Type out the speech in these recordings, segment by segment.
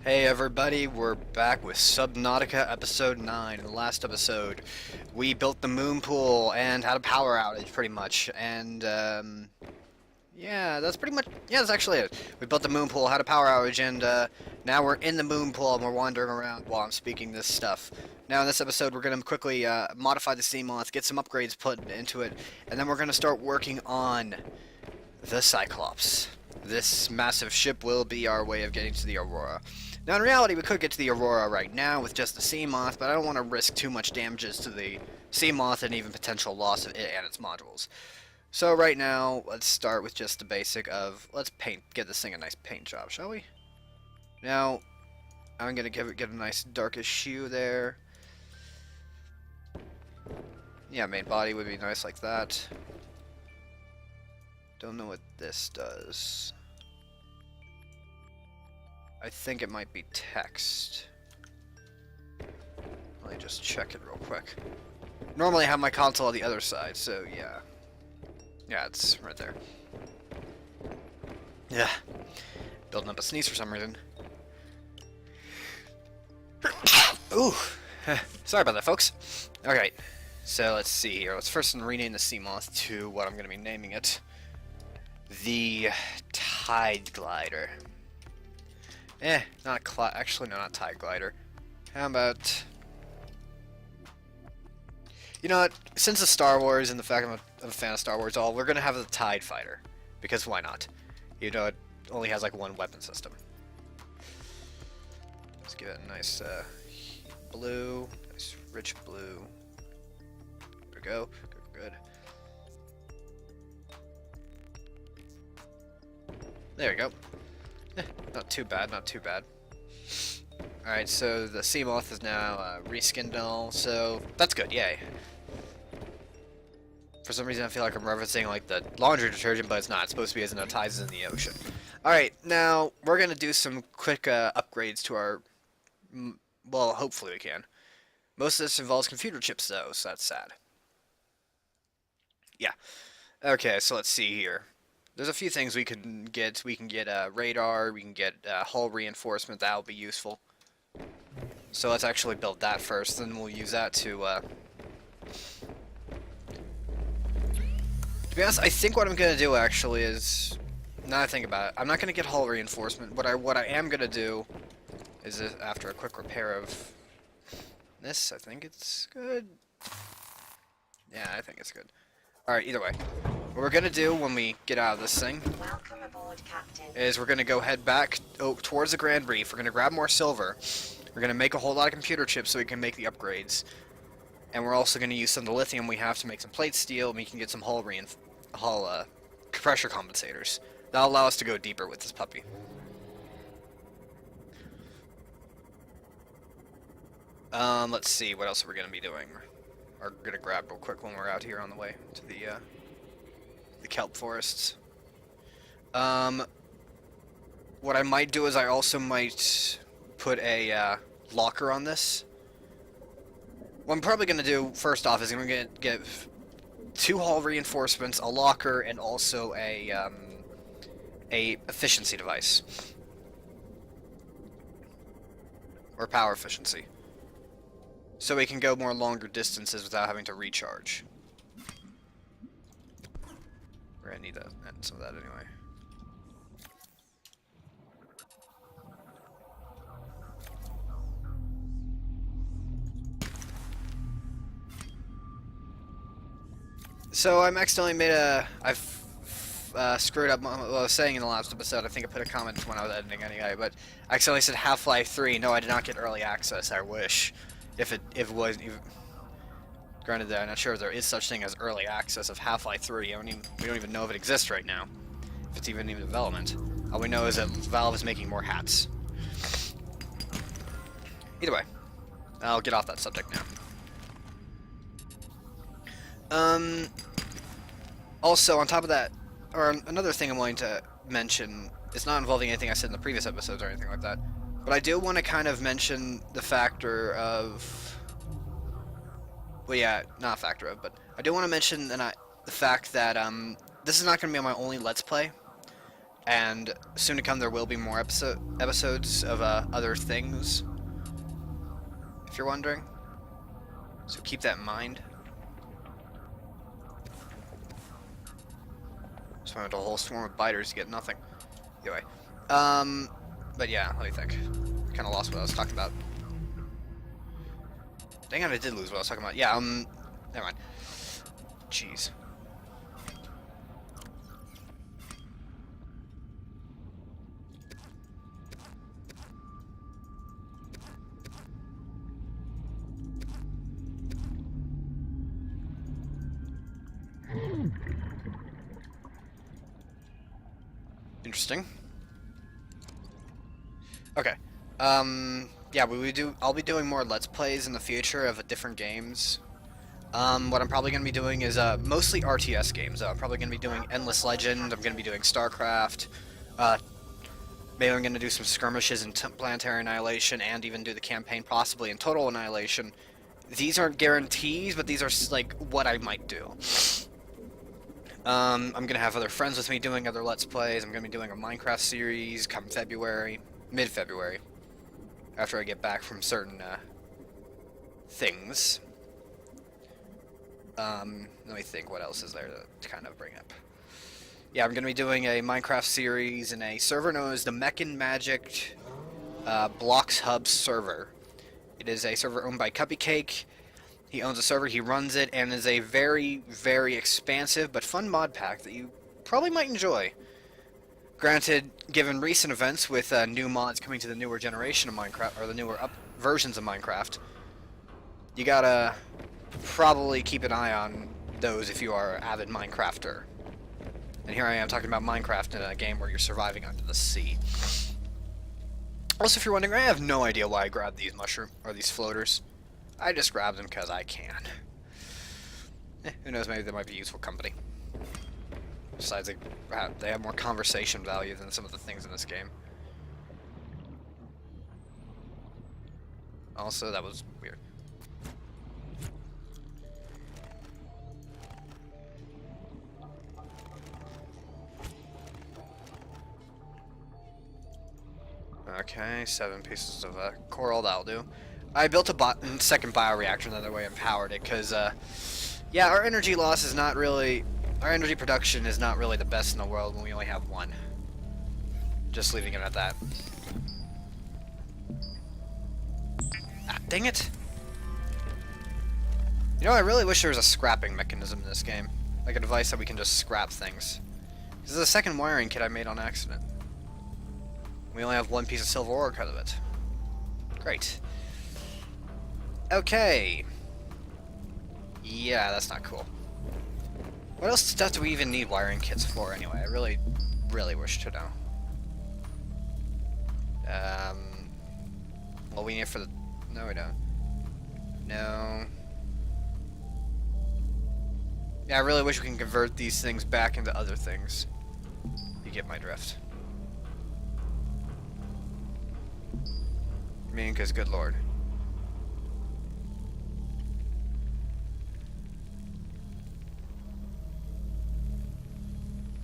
Hey everybody, we're back with Subnautica episode 9. In the last episode, we built the moon pool and had a power outage pretty much. And, yeah, that's pretty much, yeah, that's actually it. We built the moon pool, had a power outage, and, now we're in the moon pool and we're wandering around while I'm speaking this stuff. Now in this episode, we're going to quickly, modify the sea moth, get some upgrades put into it, and then we're going to start working on the Cyclops. This massive ship will be our way of getting to the Aurora. Now, in reality, we could get to the Aurora right now with just the sea moth, but I don't want to risk too much damages to the sea moth and even potential loss of it and its modules. So right now, let's start with just the basic of, let's get this thing a nice paint job, shall we? Now, I'm going to get a nice darkish hue there. Yeah, main body would be nice like that. Don't know what this does. I think it might be text. Let me just check it real quick. Normally I have my console on the other side, so yeah. Yeah, it's right there. Yeah. Building up a sneeze for some reason. Ooh. Sorry about that, folks. Alright. So let's see here. Let's first rename the sea moth to what I'm going to be naming it. The Tide Glider. Actually, no, not Tide Glider. How about... You know what? Since it's Star Wars and the fact I'm a fan of Star Wars, we're gonna have the Tide Fighter. Because why not? You know, it only has like one weapon system. Let's give it a nice blue. Nice rich blue. There we go. Good. There we go. Not too bad, not too bad. Alright, so the sea moth is now reskinned and all, so that's good, yay. For some reason I feel like I'm referencing like the laundry detergent, but it's not. It's supposed to be as it ties in the ocean. Alright, now we're going to do some quick upgrades to our... Well, hopefully we can. Most of this involves computer chips though, so that's sad. Yeah. Okay, so let's see here. There's a few things we can get. We can get radar, we can get hull reinforcement, that'll be useful. So let's actually build that first, then we'll use that to be honest, I think what I'm going to do actually is, now I think about it, I'm not going to get hull reinforcement. What I am going to do is, after a quick repair of this, I think it's good. Yeah, I think it's good. Alright, either way. What we're gonna do when we get out of this thing is we're gonna go head back towards the Grand Reef. We're gonna grab more silver. We're gonna make a whole lot of computer chips so we can make the upgrades. And we're also gonna use some of the lithium we have to make some plate steel, and we can get some hull pressure compensators. That'll allow us to go deeper with this puppy. Let's see, what else are we gonna be doing? We're gonna grab real quick when we're out here on the way to the kelp forests. What I might do is I also might put a locker on this. What I'm probably gonna do first off is I'm gonna get 2 hull reinforcements, a locker, and also a efficiency device or power efficiency, so we can go more longer distances without having to recharge. We're gonna need some of that anyway. So I'm accidentally made I've screwed up what I was saying in the last episode. I think I put a comment when I was editing anyway, but I accidentally said Half-Life 3. No, I did not get early access. I wish. If it wasn't even... Granted, I'm not sure if there is such thing as early access of Half-Life 3. We don't even know if it exists right now. If it's even in development. All we know is that Valve is making more hats. Either way, I'll get off that subject now. Also, on top of that, or another thing I'm wanting to mention, it's not involving anything I said in the previous episodes or anything like that, but I do want to kind of mention the factor of... Well, yeah, not a factor of, but I do want to mention the fact that this is not going to be my only Let's Play. and soon to come there will be more episodes of other things, if you're wondering. So keep that in mind. Just went into a whole swarm of biters to get nothing. Anyway, but yeah, let me think. Kind of lost what I was talking about. Dang it, I did lose what I was talking about. Yeah, never mind. Jeez. Interesting. Okay. Yeah, I'll be doing more Let's Plays in the future of different games. What I'm probably going to be doing is mostly RTS games. I'm probably going to be doing Endless Legend, I'm going to be doing StarCraft, maybe I'm going to do some skirmishes in Planetary Annihilation, and even do the campaign possibly in Total Annihilation. These aren't guarantees, but these are, like, what I might do. I'm going to have other friends with me doing other Let's Plays. I'm going to be doing a Minecraft series come February, mid-February, after I get back from certain things. Let me think, what else is there to kind of bring up? Yeah, I'm going to be doing a Minecraft series in a server known as the Mechan Magic Blocks Hub server. It is a server owned by Cupcake. He owns a server, he runs it, and is a very, very expansive but fun mod pack that you probably might enjoy. Granted, given recent events with new mods coming to the newer generation of Minecraft, or the newer versions of Minecraft, you gotta probably keep an eye on those if you are an avid Minecrafter. And here I am talking about Minecraft in a game where you're surviving under the sea. Also, if you're wondering, I have no idea why I grabbed these these floaters. I just grabbed them because I can. Who knows, maybe they might be useful company. Besides, they have more conversation value than some of the things in this game. Also, that was weird. Okay, 7 pieces of coral, that'll do. I built a second bioreactor another way and powered it, because, yeah, our energy loss is not really... Our energy production is not really the best in the world when we only have one. Just leaving it at that. Ah, dang it! You know, I really wish there was a scrapping mechanism in this game. Like a device that we can just scrap things. This is the second wiring kit I made on accident. We only have 1 piece of silver ore out of it. Great. Okay. Yeah, that's not cool. What else stuff do we even need wiring kits for anyway? I really, really wish to know. What we need for the... No, we don't. No. Yeah, I really wish we can convert these things back into other things. You get my drift. I mean, because good lord.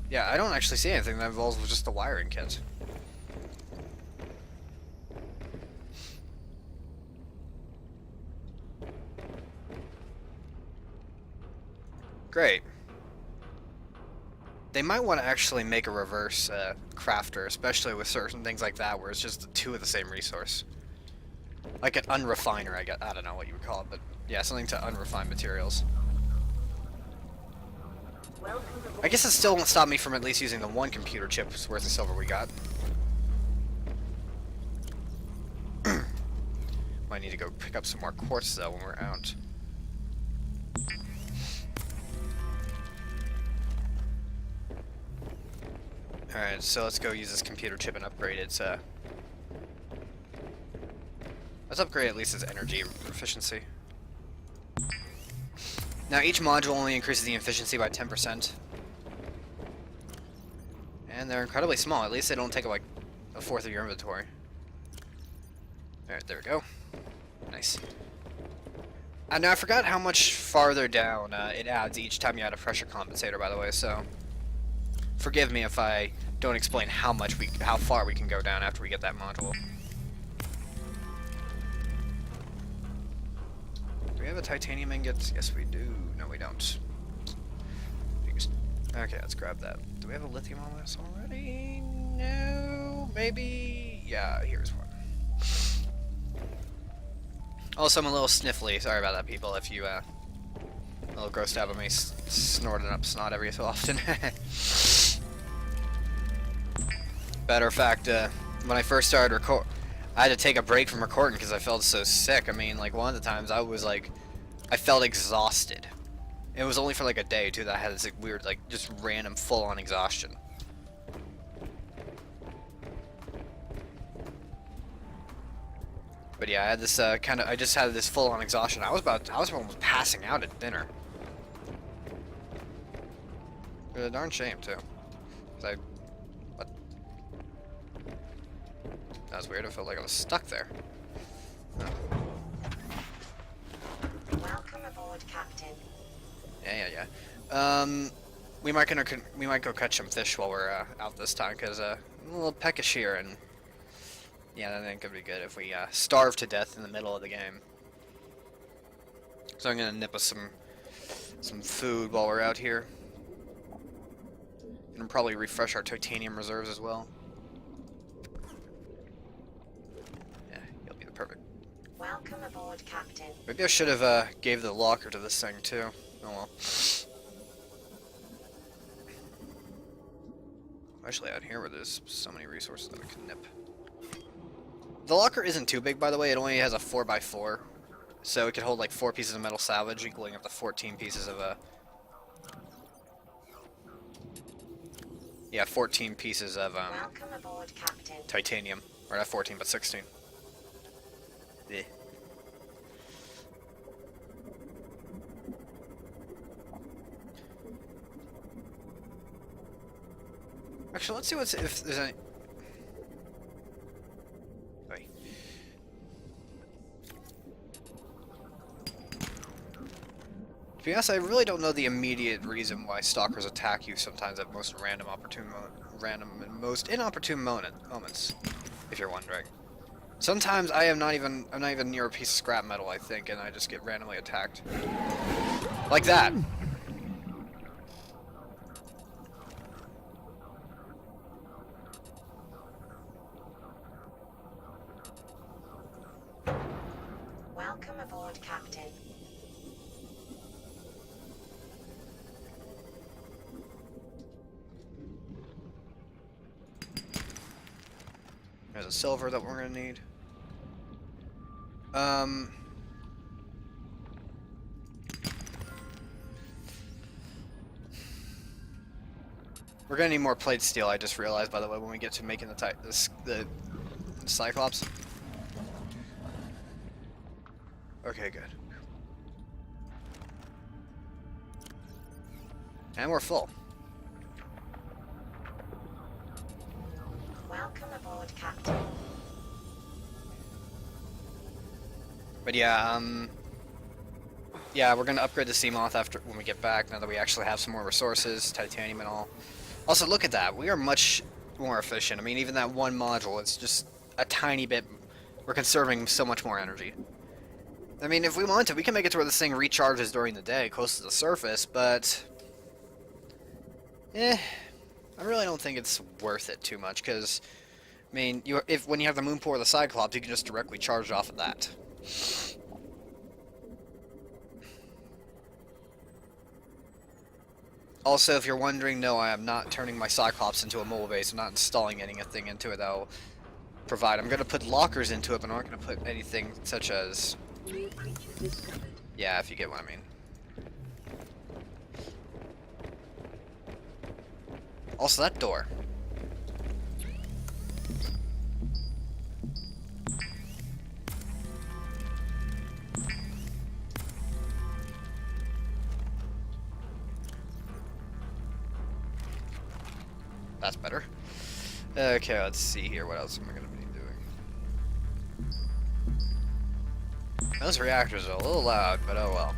Yeah, I don't actually see anything that involves with just the wiring kit. Great. They might want to actually make a reverse crafter, especially with certain things like that, where it's just 2 of the same resource. Like an unrefiner, I don't know what you would call it, but yeah, something to unrefined materials. I guess it still won't stop me from at least using the 1 computer chip's worth of silver we got. Might need to go pick up some more quartz though when we're out. Alright, so let's go use this computer chip and upgrade its let's upgrade at least its energy efficiency. Now each module only increases the efficiency by 10%. And they're incredibly small, at least they don't take up like 1/4 of your inventory. Alright, there we go. Nice. Now I forgot how much farther down it adds each time you add a pressure compensator, by the way, so... forgive me if I don't explain how far we can go down after we get that module. Do we have a titanium ingot? Yes, we do. No, we don't. Okay, let's grab that. Do we have a lithium on this already? No, maybe. Yeah, here's one. Also, I'm a little sniffly. Sorry about that, people. If you a little grossed out by me snorting up snot every so often. Matter of fact, when I first started I had to take a break from recording because I felt so sick. I mean, like, one of the times I was like, I felt exhausted. It was only for like a day, too, that I had this like, weird, like, just random full-on exhaustion. But yeah, I had this I just had this full-on exhaustion. I was almost passing out at dinner. It was a darn shame, too. What? That was weird. I felt like I was stuck there. Oh. Welcome aboard, Captain. Yeah. We might go catch some fish while we're out this time, because I'm a little peckish here, and yeah, that ain't gonna be good if we starve to death in the middle of the game. So I'm gonna nip us some food while we're out here, and probably refresh our titanium reserves as well. Yeah, you'll be the perfect. Welcome aboard, Captain. Maybe I should have gave the locker to this thing too. Oh well. Especially out here where there's so many resources that we can nip. The locker isn't too big, by the way. It only has a 4x4, so it could hold like 4 pieces of metal salvage, equaling up to 14 pieces of 14 pieces of Welcome aboard, Captain. titanium. Or not 14, but 16. Yeah. Actually, let's see if there's any. Wait. To be honest, I really don't know the immediate reason why stalkers attack you sometimes at most random and most inopportune moments. If you're wondering, sometimes I'm not even near a piece of scrap metal, I think, and I just get randomly attacked, like that. Welcome aboard, Captain. There's a silver that we're gonna need. We're gonna need more plate steel. I just realized, by the way, when we get to making the Cyclops. Okay, good. And we're full. Welcome aboard, Captain. But yeah, we're gonna upgrade the Seamoth when we get back, now that we actually have some more resources, titanium and all. Also, look at that. We are much more efficient. I mean, even that one module, it's just a tiny bit. We're conserving so much more energy. I mean, if we want to, we can make it to where this thing recharges during the day, close to the surface, but I really don't think it's worth it too much, because, I mean, when you have the moon pool or the Cyclops, you can just directly charge off of that. Also, if you're wondering, no, I am not turning my Cyclops into a mobile base. I'm not installing anything into it that will provide. I'm going to put lockers into it, but I'm not going to put anything such as... Yeah, if you get what I mean. Also, that door. That's better. Okay, let's see here. What else am I going to be doing? Those reactors are a little loud, but oh well.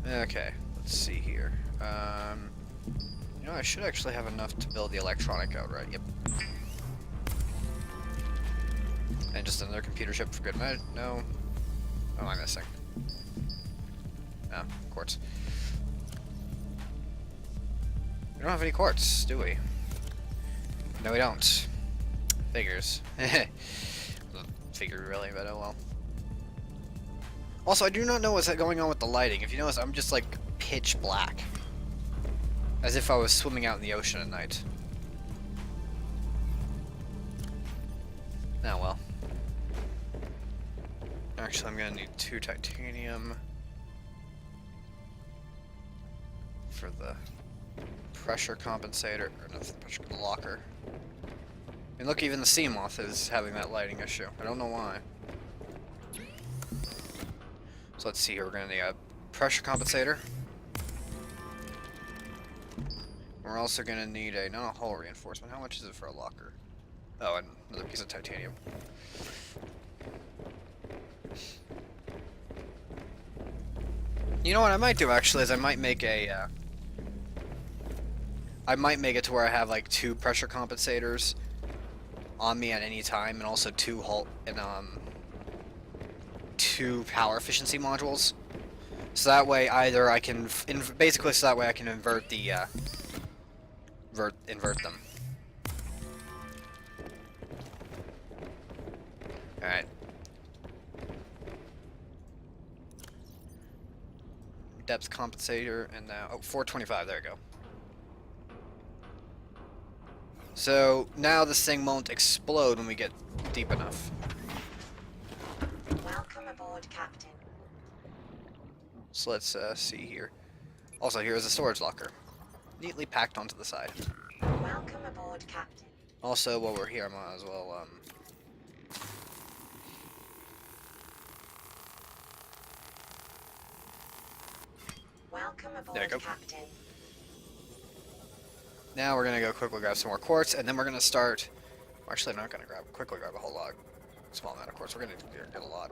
Okay, let's see here. You know, I should actually have enough to build the electronic outright. Yep. And just another computer chip for good measure. No. What am I missing? No, quartz. We don't have any quartz, do we? No, we don't. Figures. Figured really, but oh well. Also, I do not know what's going on with the lighting. If you notice, I'm just like pitch black. As if I was swimming out in the ocean at night. Oh well. Actually, I'm gonna need 2 titanium for the pressure compensator, or not the pressure locker. And look, even the sea moth is having that lighting issue. I don't know why. So let's see here. We're gonna need a pressure compensator. We're also gonna need a not a hull reinforcement. How much is it for a locker? Oh, and another piece of titanium. You know what I might do actually is I might make a I might make it to where I have like 2 pressure compensators on me at any time, and also 2 hull and 2 power efficiency modules. So that way either I can basically so that way I can invert the invert them. All right. Depth compensator, and now 425. There we go. So now this thing won't explode when we get deep enough. Welcome aboard, Captain. So let's see here. Also, here is a storage locker, neatly packed onto the side. Welcome aboard, Captain. Also, while we're here, I might as well Welcome There you aboard, go. Captain. Now we're gonna go quickly grab some more quartz, and then we're gonna start. Well, actually, I'm not gonna quickly grab a whole lot, small amount of quartz. We're gonna need to get a lot.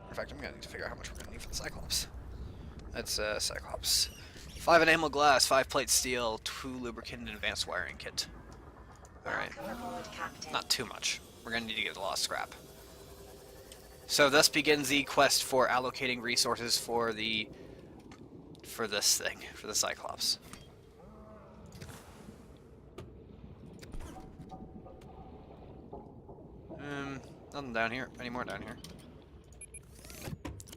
In fact, I'm gonna need to figure out how much we're gonna need for the Cyclops. That's Cyclops. 5 enamel glass, 5 plate steel, 2 lubricant, and advanced wiring kit. All right, Welcome aboard, Captain. not too much. We're gonna need to get a lot of scrap. So thus begins the quest for allocating resources for this thing, for the Cyclops. Nothing down here. Any more down here?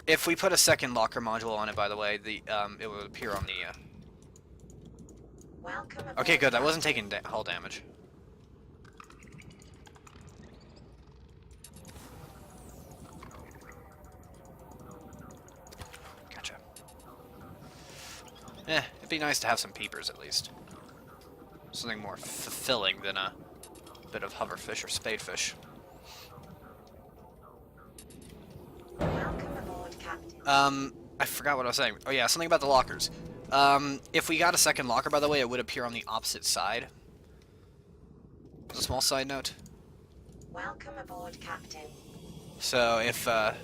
If we put a second locker module on it, by the way, it will appear on the. Welcome aboard, Okay, good. That wasn't Captain. taking hull damage. Gotcha. It'd be nice to have some peepers at least. Something more fulfilling than a bit of hoverfish or spadefish. Welcome aboard, Captain. I forgot what I was saying. Oh yeah, something about the lockers. If we got a second locker, by the way, it would appear on the opposite side. As a small side note. Welcome aboard, Captain. So if, yeah,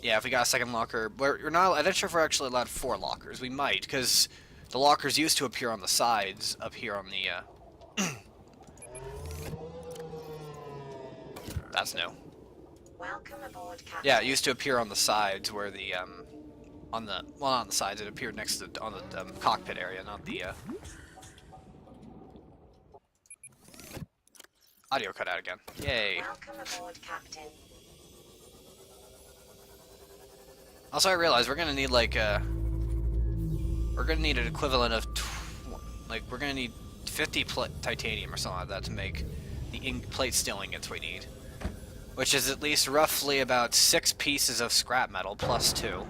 if we got a second locker, we're not. I'm not sure if we're actually allowed 4 lockers. We might, because the lockers used to appear on the sides up here on the. That's new. Welcome aboard, Captain. Yeah, it used to appear on the sides where the on the well, not on the sides. It appeared next to on the cockpit area, not the. Audio cut out again. Yay. Welcome aboard, Captain. Also, I realized we're gonna need like we're gonna need an equivalent of we're gonna need 50 titanium or something like that to make the plate steel ingots we need, which is at least roughly about 6 pieces of scrap metal plus 2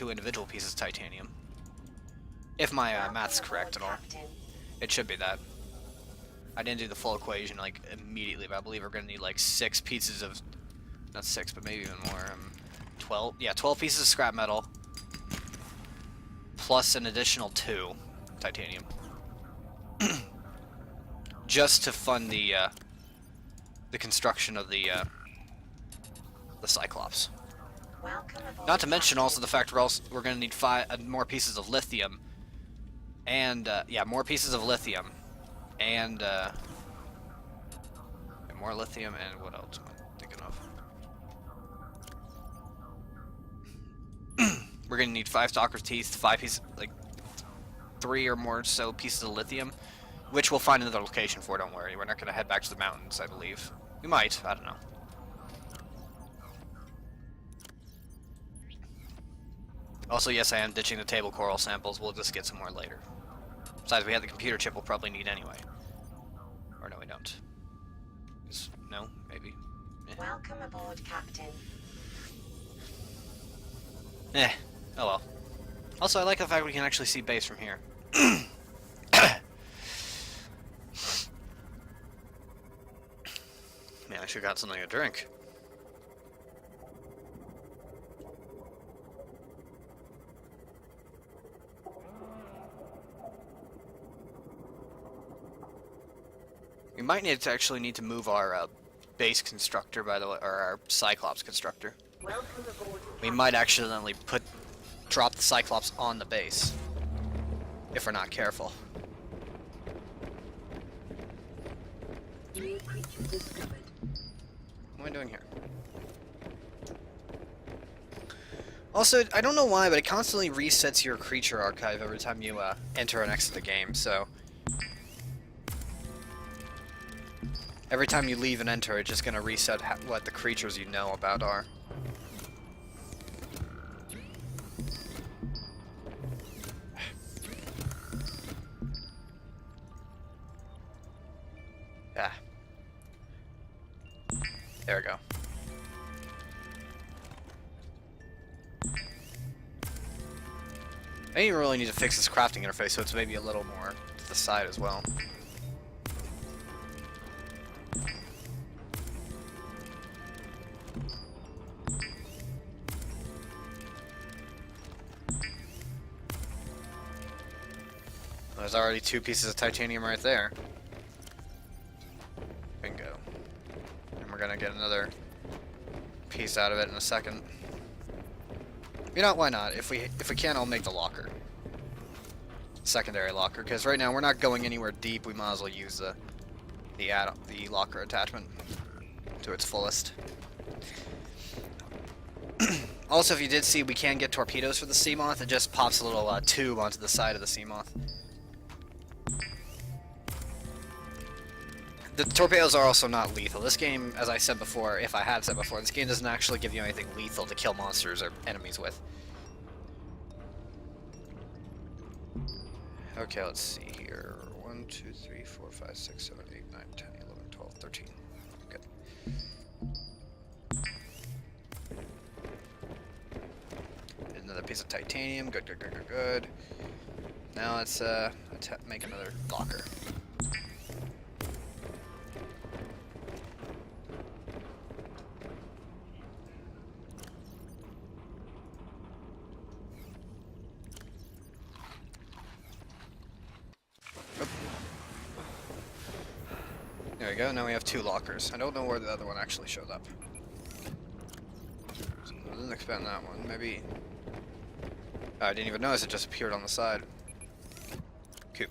individual pieces of titanium. If my math's correct at all, it should be that. I didn't do the full equation like immediately, but I believe we're gonna need like 6 pieces of, not 6, but maybe even more. 12. Yeah, 12 pieces of scrap metal plus an additional 2 titanium, just to fund the construction of the Cyclops. Welcome aboard. Not to mention Captain. also the fact we're going to need more pieces of lithium. And, yeah, more pieces of lithium. And, more lithium, and what else am I thinking of? We're going to need 5 stalker's teeth, 5 pieces, like, 3 or more so pieces of lithium, which we'll find another location for, don't worry. We're not going to head back to the mountains, I believe. We might, I don't know. Also, yes, I am ditching the table coral samples. We'll just get some more later. Besides, we have the computer chip we'll probably need anyway. Or no, we don't. No, maybe. Welcome aboard, Captain. Oh well. Also, I like the fact we can actually see base from here. Man, I should've got something to drink. We might need to move our base constructor, by the way, or our Cyclops constructor. Welcome aboard. We might accidentally drop the Cyclops on the base if we're not careful. New creature discovered. What am I doing here? Also, I don't know why, but it constantly resets your creature archive every time you enter and exit the game, so... Every time you leave and enter, it's just gonna reset what the creatures you know about are. Ah. There we go. I think you really need to fix this crafting interface so it's maybe a little more to the side as well. There's already 2 pieces of titanium right there. Bingo. And we're gonna get another piece out of it in a second. You know, why not? If we can, I'll make the locker. Secondary locker, because right now we're not going anywhere deep. We might as well use the locker attachment to its fullest. Also, if you did see, we can get torpedoes for the Seamoth. It just pops a little tube onto the side of the Seamoth. The torpedoes are also not lethal. This game, as I said before, if I had said before, this game doesn't actually give you anything lethal to kill monsters or enemies with. Okay, let's see here. 1, 2, 3, 4, 5, 6, 7, 8, 9, 10, 11, 12, 13. Good. Another piece of titanium. Good, good, good, good, good. Now let's make another locker. There we go, now we have 2 lockers. I don't know where the other one actually showed up. So I didn't expand that one. Maybe... Oh, I didn't even notice it just appeared on the side. Cool.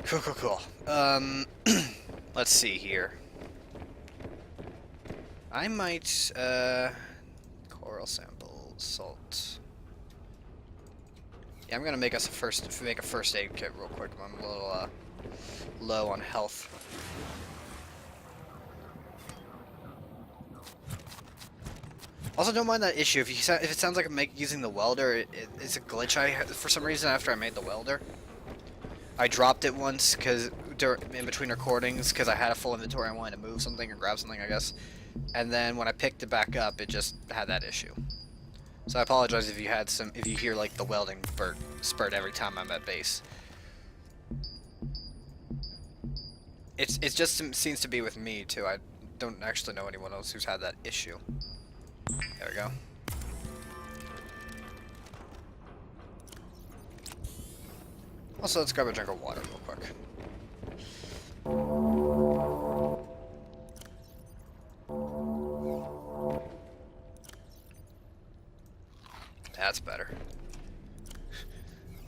Cool, cool, cool. Let's see here. I might, coral sample, salt. Yeah, I'm gonna make us a first aid kit real quick. I'm a little, low on health. Also, don't mind that issue. If it sounds like I'm using the welder, it's a glitch I had for some reason after I made the welder. I dropped it once in between recordings because I had a full inventory. I wanted to move something or grab something, I guess. And then when I picked it back up, it just had that issue. So I apologize if you hear like the welding spurt every time I'm at base. It just seems to be with me too. I don't actually know anyone else who's had that issue. There we go. Also, let's grab a drink of water real quick. That's better.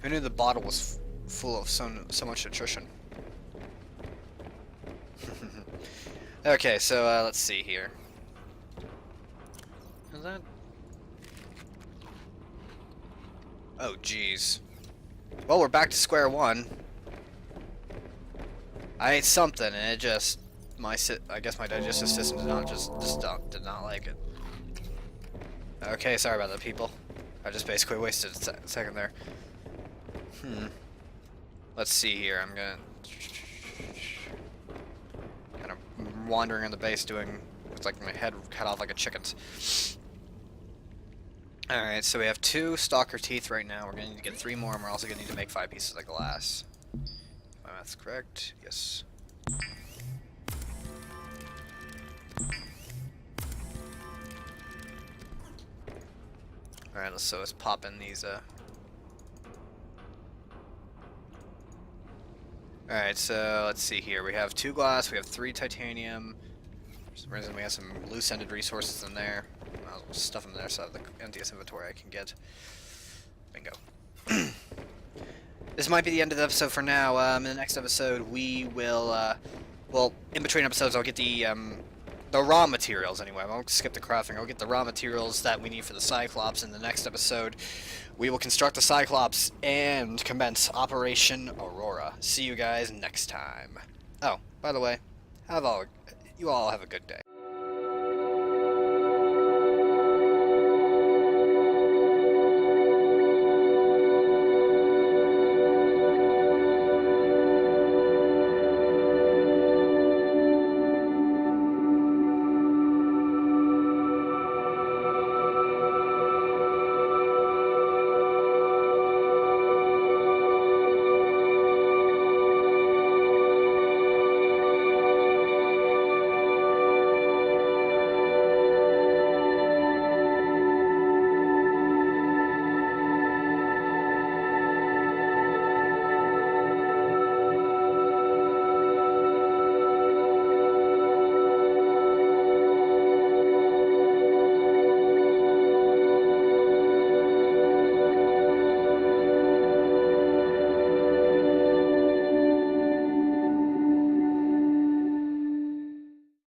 Who knew the bottle was full of so much nutrition? Okay, so let's see here. Is that? Oh, jeez. Well, we're back to square one. I ate something, and it just I guess my digestive system did not like it. Okay, sorry about that, people. I just basically wasted a second there. Let's see here. I'm gonna kind of wandering on the base, doing looks like my head cut off like a chicken's. All right, so we have 2 stalker teeth right now. We're gonna need to get 3 more, and we're also gonna need to make 5 pieces of glass. My math's correct. Yes. Alright, let's pop in these, Alright, so let's see here. We have 2 glass, we have 3 titanium. For some reason we have some loose-ended resources in there. I'll stuff them there so I have the emptiest inventory I can get. Bingo. This might be the end of the episode for now. In the next episode we will, well, in between episodes I'll get the raw materials anyway. I won't skip the crafting. I'll get the raw materials that we need for the Cyclops. In the next episode, we will construct the Cyclops and commence Operation Aurora. See you guys next time. Oh, by the way, you all have a good day.